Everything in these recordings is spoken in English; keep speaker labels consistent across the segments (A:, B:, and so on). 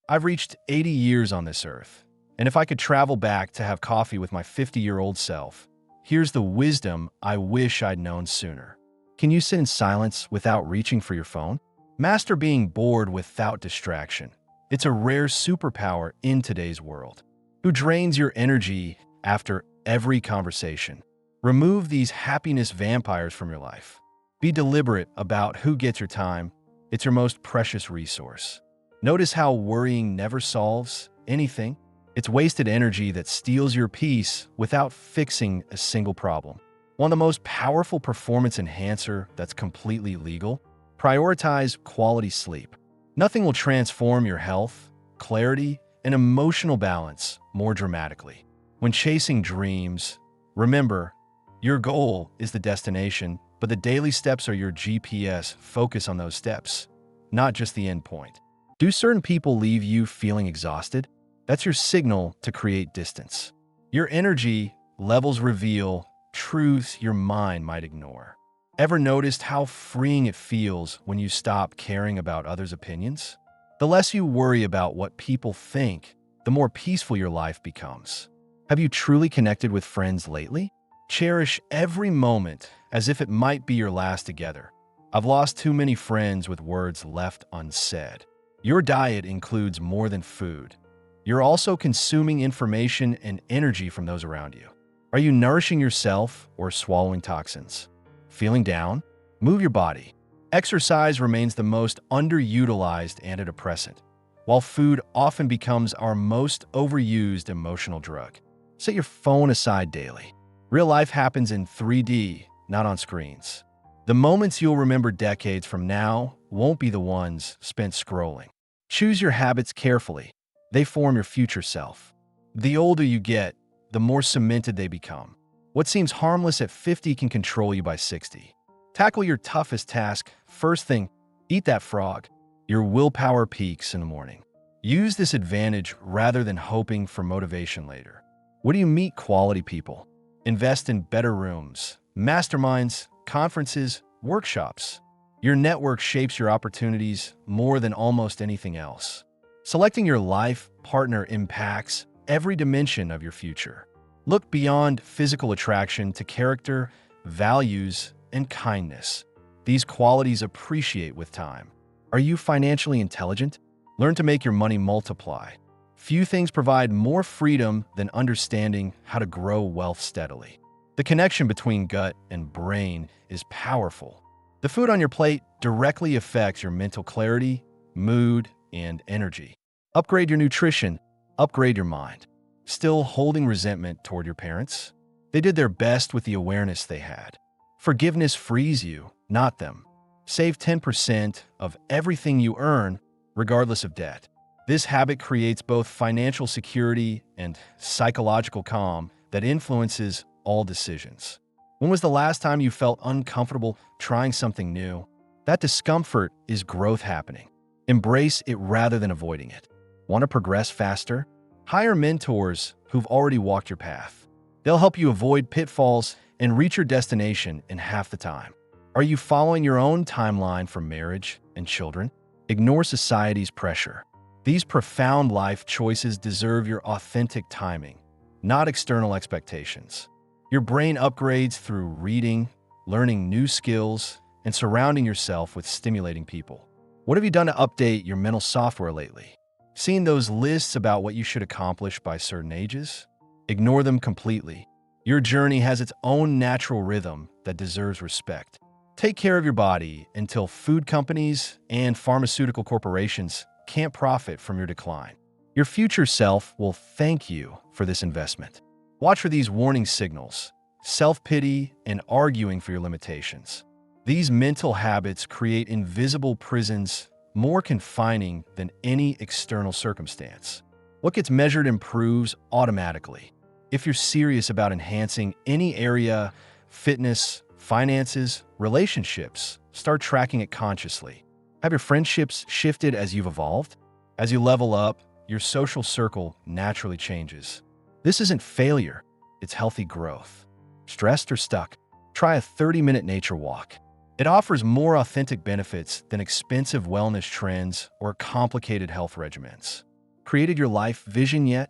A: I've reached 80 years on this earth, and if I could travel back to have coffee with my 50-year-old self, here's the wisdom I wish I'd known sooner. Can you sit in silence without reaching for your phone? Master being bored without distraction. It's a rare superpower in today's world. Who drains your energy after every conversation? Remove these happiness vampires from your life. Be deliberate about who gets your time. It's your most precious resource. Notice how worrying never solves anything. It's wasted energy that steals your peace without fixing a single problem. One of the most powerful performance enhancer that's completely legal: prioritize quality sleep. Nothing will transform your health, clarity, and emotional balance more dramatically. When chasing dreams, remember, your goal is the destination, but the daily steps are your GPS. Focus on those steps, not just the end point. Do certain people leave you feeling exhausted? That's your signal to create distance. Your energy levels reveal truths your mind might ignore. Ever noticed how freeing it feels when you stop caring about others' opinions? The less you worry about what people think, the more peaceful your life becomes. Have you truly connected with friends lately? Cherish every moment as if it might be your last together. I've lost too many friends with words left unsaid. Your diet includes more than food. You're also consuming information and energy from those around you. Are you nourishing yourself or swallowing toxins? Feeling down? Move your body. Exercise remains the most underutilized antidepressant, while food often becomes our most overused emotional drug. Set your phone aside daily. Real life happens in 3D, not on screens. The moments you'll remember decades from now won't be the ones spent scrolling. Choose your habits carefully. They form your future self. The older you get, the more cemented they become. What seems harmless at 50 can control you by 60. Tackle your toughest task first thing. Eat that frog. Your willpower peaks in the morning. Use this advantage rather than hoping for motivation later. Where do you meet quality people? Invest in better rooms, masterminds, conferences, workshops. Your network shapes your opportunities more than almost anything else. Selecting your life partner impacts every dimension of your future. Look beyond physical attraction to character, values, and kindness. These qualities appreciate with time. Are you financially intelligent? Learn to make your money multiply. Few things provide more freedom than understanding how to grow wealth steadily. The connection between gut and brain is powerful. The food on your plate directly affects your mental clarity, mood, and energy. Upgrade your nutrition. Upgrade your mind. Still holding resentment toward your parents? They did their best with the awareness they had. Forgiveness frees you, not them. Save 10% of everything you earn, regardless of debt. This habit creates both financial security and psychological calm that influences all decisions. When was the last time you felt uncomfortable trying something new? That discomfort is growth happening. Embrace it rather than avoiding it. Want to progress faster? Hire mentors who've already walked your path. They'll help you avoid pitfalls and reach your destination in half the time. Are you following your own timeline for marriage and children? Ignore society's pressure. These profound life choices deserve your authentic timing, not external expectations. Your brain upgrades through reading, learning new skills, and surrounding yourself with stimulating people. What have you done to update your mental software lately? Seen those lists about what you should accomplish by certain ages? Ignore them completely. Your journey has its own natural rhythm that deserves respect. Take care of your body until food companies and pharmaceutical corporations can't profit from your decline. Your future self will thank you for this investment. Watch for these warning signals: self-pity and arguing for your limitations. These mental habits create invisible prisons more confining than any external circumstance. What gets measured improves automatically. If you're serious about enhancing any area, fitness, finances, relationships, start tracking it consciously. Have your friendships shifted as you've evolved? As you level up, your social circle naturally changes. This isn't failure, it's healthy growth. Stressed or stuck? Try a 30-minute nature walk. It offers more authentic benefits than expensive wellness trends or complicated health regimens. Created your life vision yet?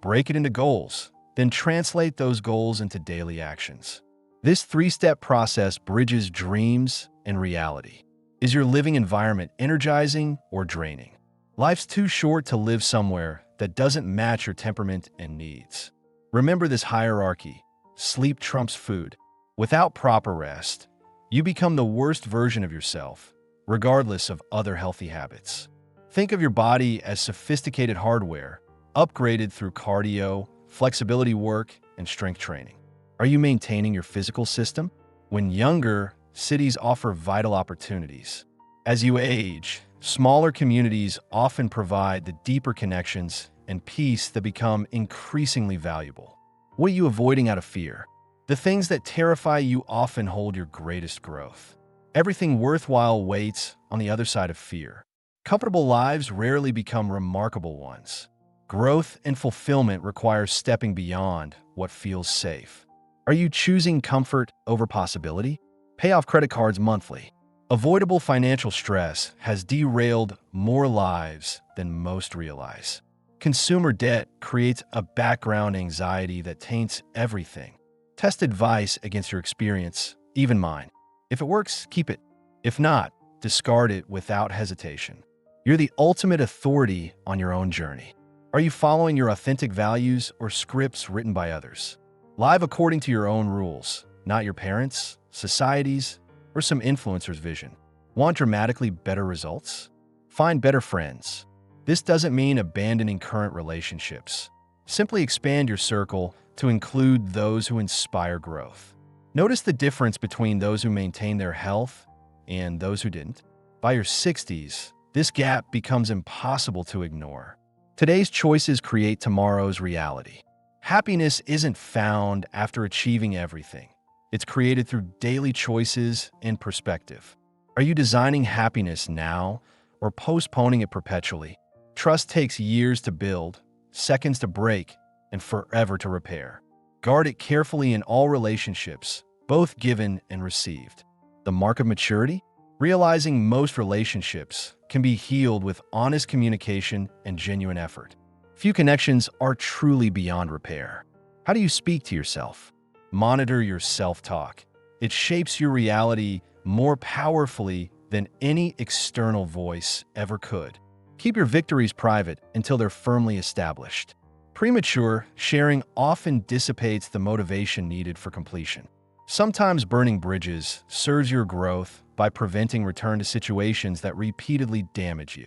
A: Break it into goals, then translate those goals into daily actions. This three-step process bridges dreams and reality. Is your living environment energizing or draining? Life's too short to live somewhere that doesn't match your temperament and needs. Remember this hierarchy. Sleep trumps food. Without proper rest, you become the worst version of yourself, regardless of other healthy habits. Think of your body as sophisticated hardware, upgraded through cardio, flexibility work, and strength training. Are you maintaining your physical system? When younger, cities offer vital opportunities. As you age, smaller communities often provide the deeper connections and peace that become increasingly valuable. What are you avoiding out of fear? The things that terrify you often hold your greatest growth. Everything worthwhile waits on the other side of fear. Comfortable lives rarely become remarkable ones. Growth and fulfillment require stepping beyond what feels safe. Are you choosing comfort over possibility? Pay off credit cards monthly. Avoidable financial stress has derailed more lives than most realize. Consumer debt creates a background anxiety that taints everything. Test advice against your experience, even mine. If it works, keep it. If not, discard it without hesitation. You're the ultimate authority on your own journey. Are you following your authentic values or scripts written by others? Live according to your own rules, not your parents', society's, or some influencer's vision. Want dramatically better results? Find better friends. This doesn't mean abandoning current relationships. Simply expand your circle to include those who inspire growth. Notice the difference between those who maintain their health and those who didn't. By your 60s, this gap becomes impossible to ignore. Today's choices create tomorrow's reality. Happiness isn't found after achieving everything. It's created through daily choices and perspective. Are you designing happiness now or postponing it perpetually? Trust takes years to build, seconds to break, and forever to repair. Guard it carefully in all relationships, both given and received. The mark of maturity? Realizing most relationships can be healed with honest communication and genuine effort. Few connections are truly beyond repair. How do you speak to yourself? Monitor your self-talk. It shapes your reality more powerfully than any external voice ever could. Keep your victories private until they're firmly established. Premature sharing often dissipates the motivation needed for completion. Sometimes burning bridges serves your growth by preventing return to situations that repeatedly damage you.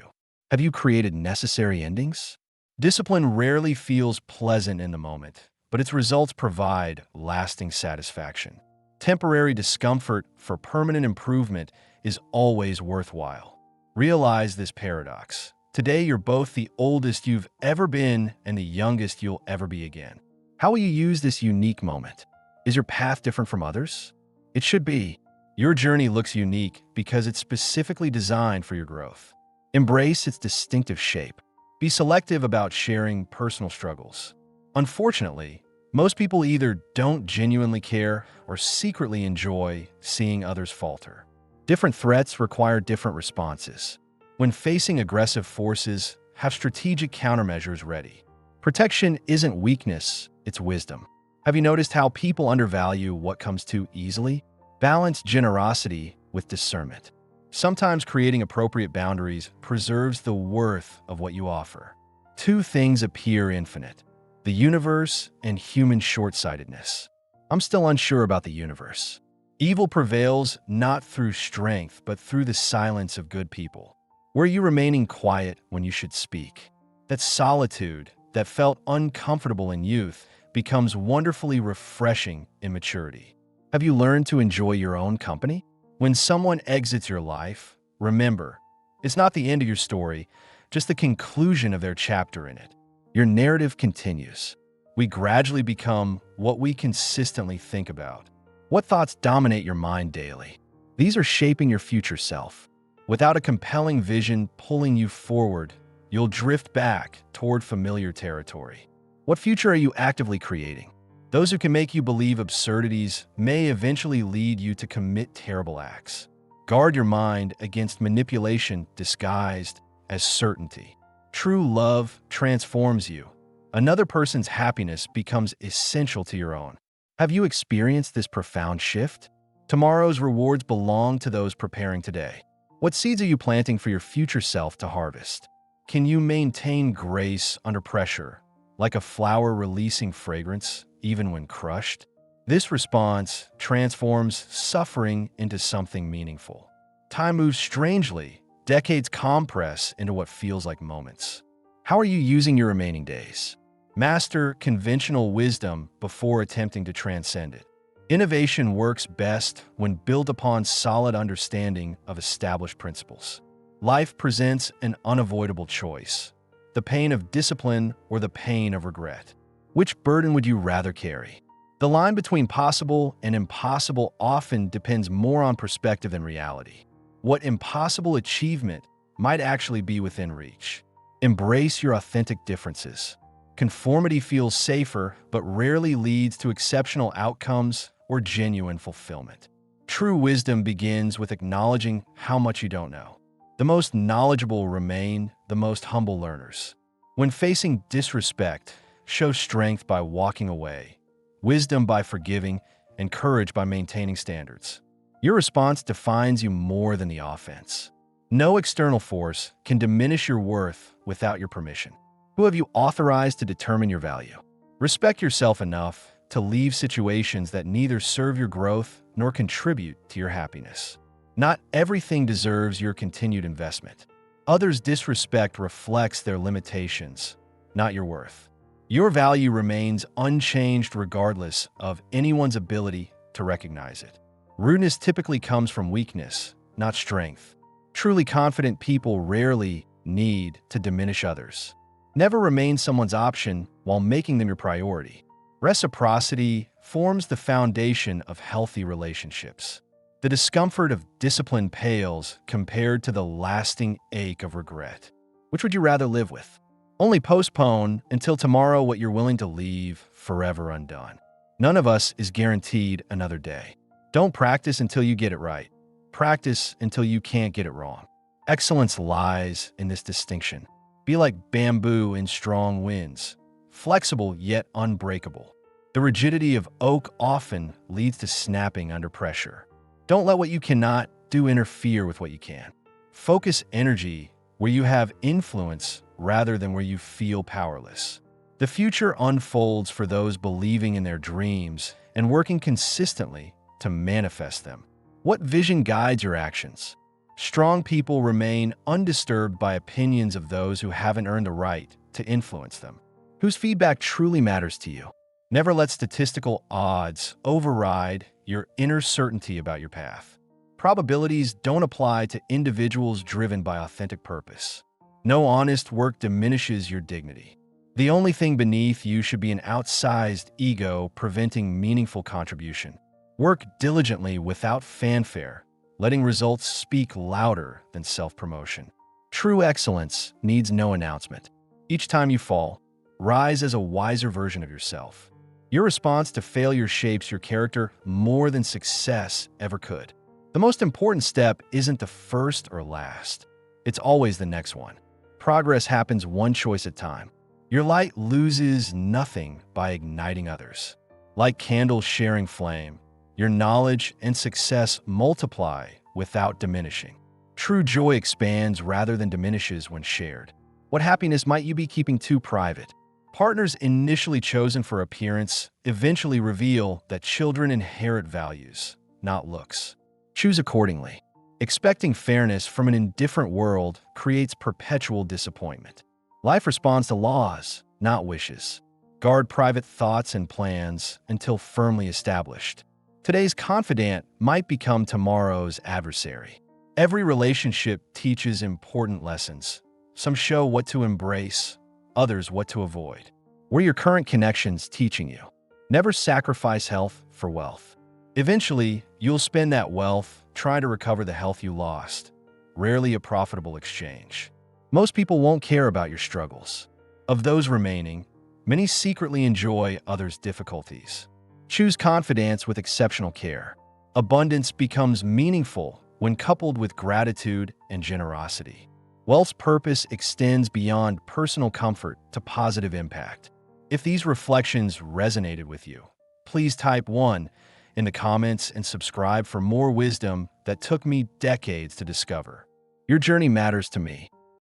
A: Have you created necessary endings? Discipline rarely feels pleasant in the moment, but its results provide lasting satisfaction. Temporary discomfort for permanent improvement is always worthwhile. Realize this paradox. Today, you're both the oldest you've ever been and the youngest you'll ever be again. How will you use this unique moment? Is your path different from others? It should be. Your journey looks unique because it's specifically designed for your growth. Embrace its distinctive shape. Be selective about sharing personal struggles. Unfortunately, most people either don't genuinely care or secretly enjoy seeing others falter. Different threats require different responses. When facing aggressive forces, have strategic countermeasures ready. Protection isn't weakness, it's wisdom. Have you noticed how people undervalue what comes too easily? Balance generosity with discernment. Sometimes creating appropriate boundaries preserves the worth of what you offer. Two things appear infinite: the universe and human short-sightedness. I'm still unsure about the universe. Evil prevails not through strength, but through the silence of good people. Were you remaining quiet when you should speak? That solitude that felt uncomfortable in youth becomes wonderfully refreshing in maturity. Have you learned to enjoy your own company? When someone exits your life, remember, it's not the end of your story, just the conclusion of their chapter in it. Your narrative continues. We gradually become what we consistently think about. What thoughts dominate your mind daily? These are shaping your future self. Without a compelling vision pulling you forward, you'll drift back toward familiar territory. What future are you actively creating? Those who can make you believe absurdities may eventually lead you to commit terrible acts. Guard your mind against manipulation disguised as certainty. True love transforms you. Another person's happiness becomes essential to your own. Have you experienced this profound shift? Tomorrow's rewards belong to those preparing today. What seeds are you planting for your future self to harvest? Can you maintain grace under pressure, like a flower releasing fragrance, even when crushed? This response transforms suffering into something meaningful. Time moves strangely. Decades compress into what feels like moments. How are you using your remaining days? Master conventional wisdom before attempting to transcend it. Innovation works best when built upon solid understanding of established principles. Life presents an unavoidable choice: the pain of discipline or the pain of regret. Which burden would you rather carry? The line between possible and impossible often depends more on perspective than reality. What impossible achievement might actually be within reach? Embrace your authentic differences. Conformity feels safer, but rarely leads to exceptional outcomes or genuine fulfillment. True wisdom begins with acknowledging how much you don't know. The most knowledgeable remain the most humble learners. When facing disrespect, show strength by walking away, wisdom by forgiving, and courage by maintaining standards. Your response defines you more than the offense. No external force can diminish your worth without your permission. Who have you authorized to determine your value? Respect yourself enough to leave situations that neither serve your growth nor contribute to your happiness. Not everything deserves your continued investment. Others' disrespect reflects their limitations, not your worth. Your value remains unchanged regardless of anyone's ability to recognize it. Rudeness typically comes from weakness, not strength. Truly confident people rarely need to diminish others. Never remain someone's option while making them your priority. Reciprocity forms the foundation of healthy relationships. The discomfort of discipline pales compared to the lasting ache of regret. Which would you rather live with? Only postpone until tomorrow what you're willing to leave forever undone. None of us is guaranteed another day. Don't practice until you get it right. Practice until you can't get it wrong. Excellence lies in this distinction. Be like bamboo in strong winds, flexible yet unbreakable. The rigidity of oak often leads to snapping under pressure. Don't let what you cannot do interfere with what you can. Focus energy where you have influence rather than where you feel powerless. The future unfolds for those believing in their dreams and working consistently to manifest them. What vision guides your actions? Strong people remain undisturbed by opinions of those who haven't earned the right to influence them. Whose feedback truly matters to you? Never let statistical odds override your inner certainty about your path. Probabilities don't apply to individuals driven by authentic purpose. No honest work diminishes your dignity. The only thing beneath you should be an outsized ego preventing meaningful contribution. Work diligently without fanfare, letting results speak louder than self-promotion. True excellence needs no announcement. Each time you fall, rise as a wiser version of yourself. Your response to failure shapes your character more than success ever could. The most important step isn't the first or last. It's always the next one. Progress happens one choice at a time. Your light loses nothing by igniting others. Like candles sharing flame, your knowledge and success multiply without diminishing. True joy expands rather than diminishes when shared. What happiness might you be keeping too private? Partners initially chosen for appearance eventually reveal that children inherit values, not looks. Choose accordingly. Expecting fairness from an indifferent world creates perpetual disappointment. Life responds to laws, not wishes. Guard private thoughts and plans until firmly established. Today's confidant might become tomorrow's adversary. Every relationship teaches important lessons. Some show what to embrace, others what to avoid. What are your current connections teaching you? Never sacrifice health for wealth. Eventually, you'll spend that wealth trying to recover the health you lost, rarely a profitable exchange. Most people won't care about your struggles. Of those remaining, many secretly enjoy others' difficulties. Choose confidence with exceptional care. Abundance becomes meaningful when coupled with gratitude and generosity. Wealth's purpose extends beyond personal comfort to positive impact. If these reflections resonated with you, please type 1 in the comments and subscribe for more wisdom that took me decades to discover. Your journey matters to me,